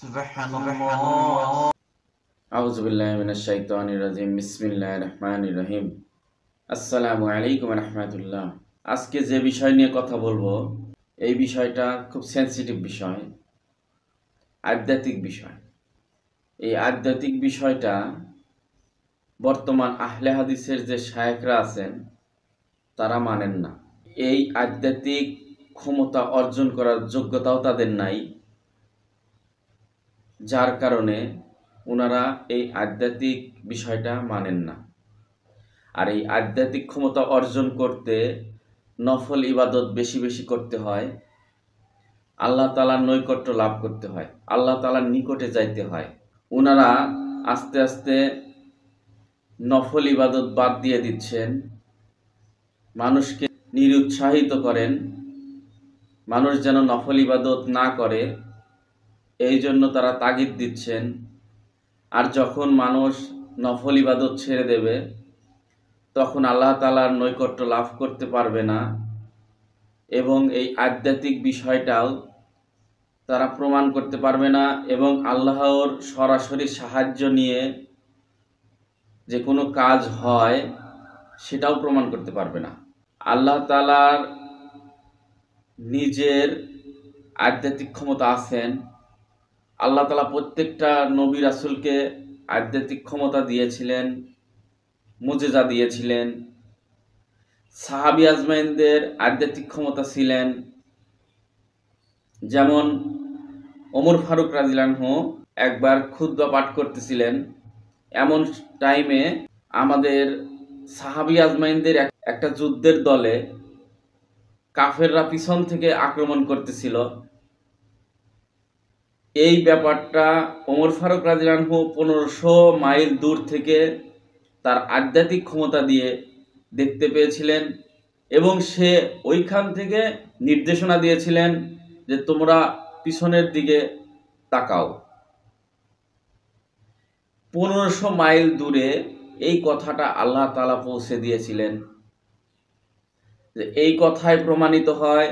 সুবহানাল্লাহ। আউযু বিল্লাহি মিনাশ শাইতানির রাজিম। বিসমিল্লাহির রহমানির রহিম। আসসালামু আলাইকুম ওয়া রাহমাতুল্লাহ। আজকে যে বিষয় নিয়ে কথা বলবো, এই বিষয়টা খুব সেনসিটিভ বিষয়, আধ্যাত্মিক বিষয়। এই আধ্যাত্মিক বিষয়টা বর্তমান আহলে হাদিসের যে শায়েখরা আছেন তারা মানেন না। এই আধ্যাত্মিক ক্ষমতা অর্জন করার যোগ্যতাও তাদের নাই, যার কারণে ওনারা এই আধ্যাত্মিক বিষয়টা মানেন না। আর এই আধ্যাত্মিক ক্ষমতা অর্জন করতে নফল ইবাদত বেশি বেশি করতে হয়, আল্লাহ তাআলার নৈকট্য লাভ করতে হয়, আল্লাহ তাআলার নিকটে যাইতে হয়। ওনারা আস্তে আস্তে নফল ইবাদত বাদ দিয়ে দিচ্ছেন, মানুষকে নিরুৎসাহিত করেন, মানুষ যেন নফল ইবাদত না করে এই জন্য তারা তাগিদ দিচ্ছেন। আর যখন মানুষ নফল ইবাদত ছেড়ে দেবে তখন আল্লাহ তাআলার নৈকট্য লাভ করতে পারবে না, এবং এই আধ্যাত্মিক বিষয়টাও তারা প্রমাণ করতে পারবে না, এবং আল্লাহর সরাসরি সাহায্য নিয়ে যে কোনো কাজ হয় সেটাও প্রমাণ করতে পারবে না। আল্লাহ তাআলার নিজের আধ্যাত্মিক ক্ষমতা আছেন। আল্লাহ তাআলা প্রত্যেকটা নবী রাসূলকে আধ্যাত্মিক ক্ষমতা দিয়েছিলেন, মুজিজা দিয়েছিলেন। সাহাবী আজমাইনদের আধ্যাত্মিক ক্ষমতা ছিলেন, যেমন ওমর ফারুক রাদিয়াল্লাহু আনহু একবার খুতবা পাঠ করতেছিলেন। এমন টাইমে আমাদের সাহাবী আজমাইনদের একটা যুদ্ধের দলে কাফেররা পিছন থেকে আক্রমণ করতেছিল। এই ব্যাপারটা ওমর ফারুক রাদিয়াল্লাহু আনহু 1500 মাইল দূর থেকে তার আধ্যাত্মিক ক্ষমতা দিয়ে দেখতে পেয়েছিলেন, এবং সে ওইখান থেকে নির্দেশনা দিয়েছিলেন যে তোমরা পিছনের দিকে তাকাও। 1500 মাইল দূরে এই কথাটা আল্লাহ তাআলা পৌঁছে দিয়েছিলেন। যে এই কথায় প্রমাণিত হয়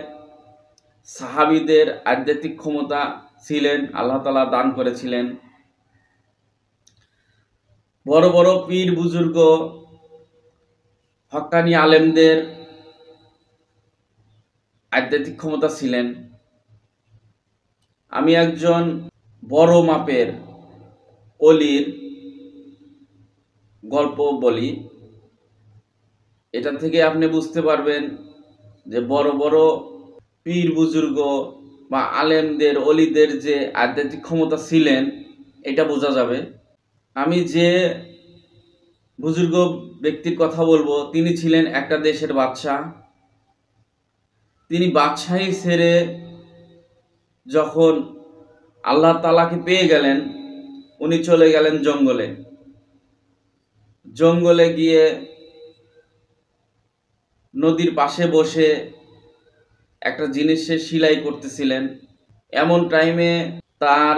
সাহাবীদের আধ্যাত্মিক ক্ষমতা ছিলেন, আল্লাহ তাআলা দান করেছিলেন। বড় বড় পীর বুজুর্গ হক্কানি আলেমদের আধ্যাত্মিক ক্ষমতা ছিলেন। আমি একজন বড় মাপের অলির গল্প বলি, এটা থেকে আপনি বুঝতে পারবেন যে বড় বড় পীর বুজুর্গ বা আলেমদের অলিদের যে আধ্যাত্মিক ক্ষমতা ছিলেন এটা বোঝা যাবে। আমি যে বুজুর্গ ব্যক্তির কথা বলবো তিনি ছিলেন একটা দেশের বাদশাহ। তিনি বাদশাহী ছেড়ে যখন আল্লাহ তাআলাকে পেয়ে গেলেন, উনি চলে গেলেন জঙ্গলে। জঙ্গলে গিয়ে নদীর পাশে বসে একটা জিনিসের সেলাই করতেছিলেন। এমন টাইমে তার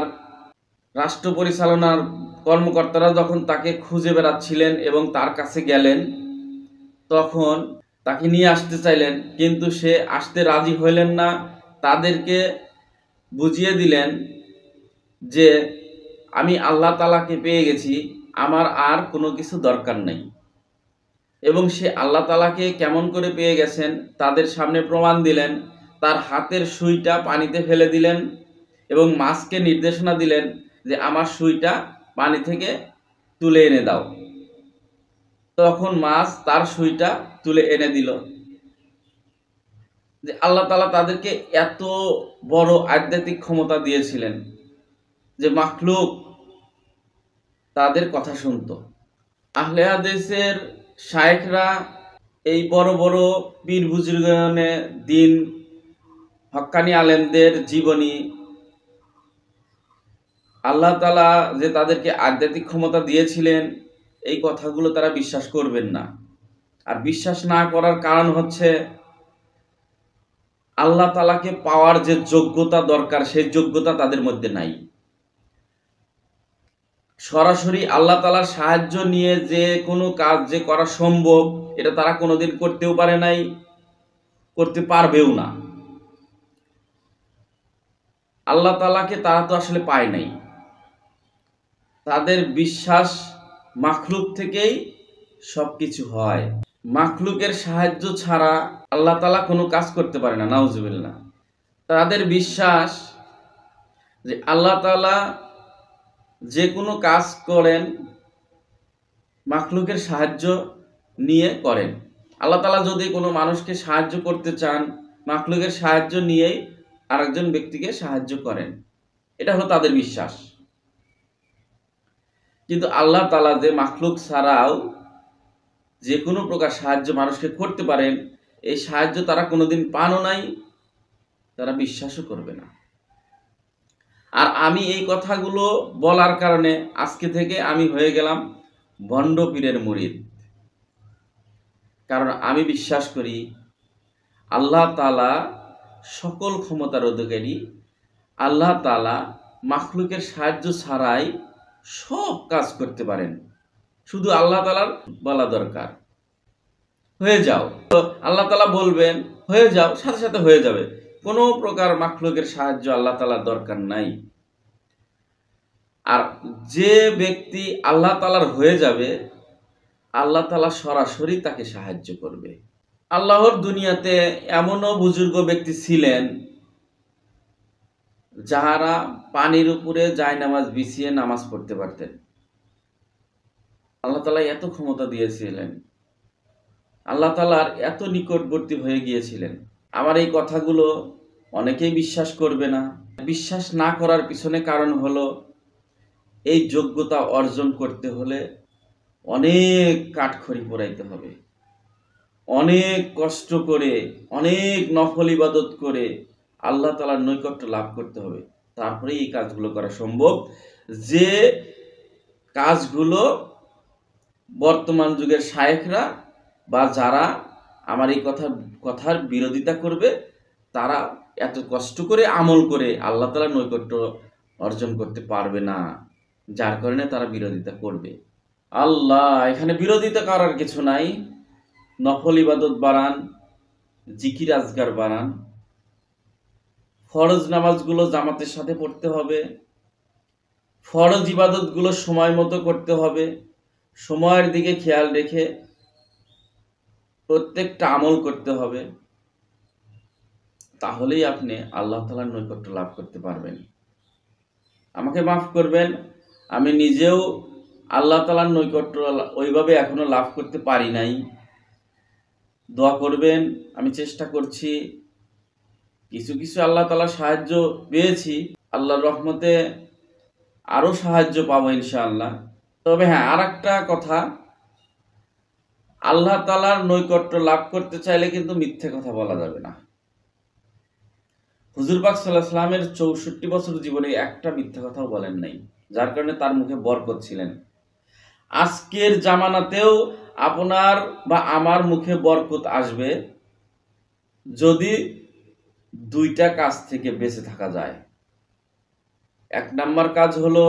রাষ্ট্র পরিচালনার কর্মকর্তারা যখন তাকে খুঁজে বেড়াচ্ছিলেন এবং তার কাছে গেলেন, তখন তাকে নিয়ে আসতে চাইলেন, কিন্তু সে আসতে রাজি হইলেন না। তাদেরকে বুঝিয়ে দিলেন যে আমি আল্লাহ তাআলাকে পেয়ে গেছি, আমার আর কোনো কিছু দরকার নেই। এবং সে আল্লাহ তাআলাকে কেমন করে পেয়ে গেছেন তাদের সামনে প্রমাণ দিলেন। তার হাতের সুইটা পানিতে ফেলে দিলেন এবং মাছকে নির্দেশনা দিলেন যে আমার সুইটা পানি থেকে তুলে এনে দাও। তখন মাছ তার সুইটা তুলে এনে দিল। যে আল্লাহ তাআলা তাদেরকে এত বড় আধ্যাত্মিক ক্ষমতা দিয়েছিলেন যে মাখলুক তাদের কথা শুনতো। আহলে হাদিসের শায়েখরা এই বড় বড় পীর বুজুর্গানে দিন, হক্কানি আলেমদের জীবনী, আল্লাহ তাআলা যে তাদেরকে আধ্যাত্মিক ক্ষমতা দিয়েছিলেন এই কথাগুলো তারা বিশ্বাস করবেন না। আর বিশ্বাস না করার কারণ হচ্ছে আল্লাহ তাআলাকে পাওয়ার যে যোগ্যতা দরকার সেই যোগ্যতা তাদের মধ্যে নাই। সরাসরি আল্লাহ তাআলার সাহায্য নিয়ে যে কোনো কাজ যে করা সম্ভব এটা তারা কোনোদিন করতেও পারে নাই, করতে পারবেও না। আল্লাহ তাআলাকে তারা তো আসলে পায় নাই। তাদের বিশ্বাস মাখলুক থেকেই সবকিছু হয়। মাখলুকের সাহায্য ছাড়া আল্লাহ তাআলা কোনো কাজ করতে পারে না, নাউজুবিল্লাহ। তাদের বিশ্বাস যে আল্লাহ তাআলা যে কোনো কাজ করেন মাখলুকের সাহায্য নিয়ে করেন। আল্লাহ তাআলা যদি কোনো মানুষকে সাহায্য করতে চান, মাখলুকের সাহায্য নিয়েই আরেকজন ব্যক্তিকে সাহায্য করেন। এটা হলো তাদের বিশ্বাস। কিন্তু আল্লাহ তাআলা যে মাখলুক ছাড়াও যে কোনো প্রকার সাহায্য মানুষকে করতে পারেন, এই সাহায্য তারা কোনোদিন পানও নাই, তারা বিশ্বাসও করবে না। আর আমি এই কথাগুলো বলার কারণে আজকে থেকে আমি হয়ে গেলাম ভণ্ড পীরের মুরিদ। কারণ আমি বিশ্বাস করি আল্লাহ তাআলা সকল ক্ষমতার অধিকারী। আল্লাহ তাআলা মাখলুকের সাহায্য ছাড়াই সব কাজ করতে পারেন। শুধু আল্লাহ তাআলার বলা দরকার, হয়ে যাও। তো আল্লাহ তাআলা বলবেন হয়ে যাও, সাথে সাথে হয়ে যাবে। কোনো প্রকার মাখলুকের সাহায্য আল্লাহ তাআলার দরকার নাই। আর যে ব্যক্তি আল্লাহ তাআলার হয়ে যাবে, আল্লাহ তাআলা সরাসরি তাকে সাহায্য করবে। আল্লাহর দুনিয়াতে এমনও বুজুর্গ ব্যক্তি ছিলেন যাহারা পানির উপরে জায়নামাজ বিছিয়ে নামাজ পড়তে পারতেন। আল্লাহ তাআলা এত ক্ষমতা দিয়েছিলেন, আল্লাহ তাআলার এত নিকটবর্তী হয়ে গিয়েছিলেন। আমার এই কথাগুলো অনেকেই বিশ্বাস করবে না। বিশ্বাস না করার পিছনে কারণ হলো এই যোগ্যতা অর্জন করতে হলে অনেক কাঠখড়ি পোড়াইতে হবে, অনেক কষ্ট করে, অনেক নফল ইবাদত করে আল্লাহ তাআলার নৈকট্য লাভ করতে হবে। তারপরে এই কাজগুলো করা সম্ভব, যে কাজগুলো বর্তমান যুগের শায়েখরা বা যারা আমার এই কথার বিরোধিতা করবে, তারা এত কষ্ট করে আমল করে আল্লাহ তাআলার নৈকট্য অর্জন করতে পারবে না, যার কারণে তারা বিরোধিতা করবে। আল্লাহ, এখানে বিরোধিতা করার কিছু নাই। নফল ইবাদত বাড়ান, জিকির আজগার বাড়ান, ফরজ নামাজগুলো জামাতের সাথে পড়তে হবে, ফরজ ইবাদতগুলো সময় মতো করতে হবে, সময়ের দিকে খেয়াল রেখে প্রত্যেকটা আমল করতে হবে। তাহলেই আপনি আল্লাহ তাআলার নৈকট্য লাভ করতে পারবেন। আমাকে মাফ করবেন, আমি নিজেও আল্লাহ তাআলার নৈকট্য ওইভাবে এখনো লাভ করতে পারি নাই। দোয়া করবেন, আমি চেষ্টা করছি। কিছু কিছু আল্লাহ তাআলার সাহায্য পেয়েছি, আল্লাহর রহমতে আরো সাহায্য পাবো ইনশাআল্লাহ। তবে হ্যাঁ, আর একটা কথা, আল্লাহ তাআলার নৈকট্য লাভ করতে চাইলে কিন্তু মিথ্যে কথা বলা যাবে না। হুজুর পাক সাল্লাল্লাহু আলাইহি ওয়াসাল্লামের ৬৪ বছর জীবনে একটা মিথ্যা কথাও বলেন নাই, যার কারণে তার মুখে বরকত ছিলেন। আজকের জামানাতেও আপনার বা আমার মুখে বরকত আসবে যদি দুইটা কাজ থেকে বেঁচে থাকা যায়। ১ নাম্বার কাজ হলো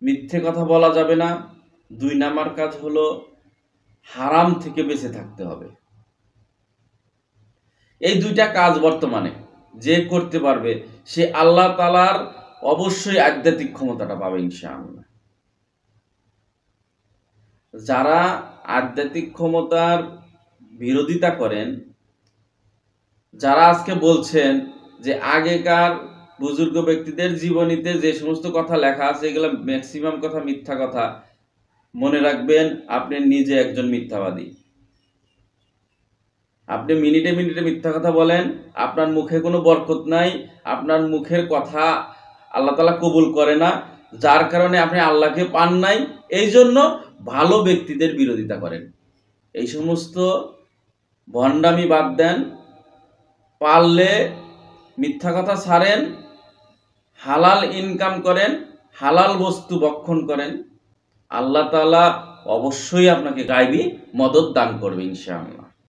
মিথ্যে কথা বলা যাবে না, ২ নাম্বার কাজ হলো হারাম থেকে বেঁচে থাকতে হবে। এই দুইটা কাজ বর্তমানে যে করতে পারবে সে আল্লাহ তাআলার অবশ্যই আধ্যাত্মিক ক্ষমতাটা পাবে ইনশাআল্লাহ। যারা আধ্যাত্মিক ক্ষমতার বিরোধিতা করেন, যারা আজকে বলছেন যে আগেকার বুজুর্গ ব্যক্তিদের জীবনীতে যে সমস্ত কথা লেখা আছে এগুলো ম্যাক্সিমাম কথা মিথ্যা কথা, মনে রাখবেন আপনি নিজে একজন মিথ্যাবাদী। আপনি মিনিটে মিনিটে মিথ্যা কথা বলেন, আপনার মুখে কোনো বরকত নাই, আপনার মুখের কথা আল্লাহ তাআলা কবুল করে না, যার কারণে আপনি আল্লাহকে পান নাই। এই জন্য ভালো ব্যক্তিদের বিরোধিতা করেন। এই সমস্ত ভণ্ডামি বাদ দেন, পারলে মিথ্যা কথা ছাড়েন, হালাল ইনকাম করেন, হালাল বস্তু ভক্ষণ করেন। আল্লাহ তাআলা অবশ্যই আপনাকে গায়বী মদদ দান করবে ইনশাআল্লাহ।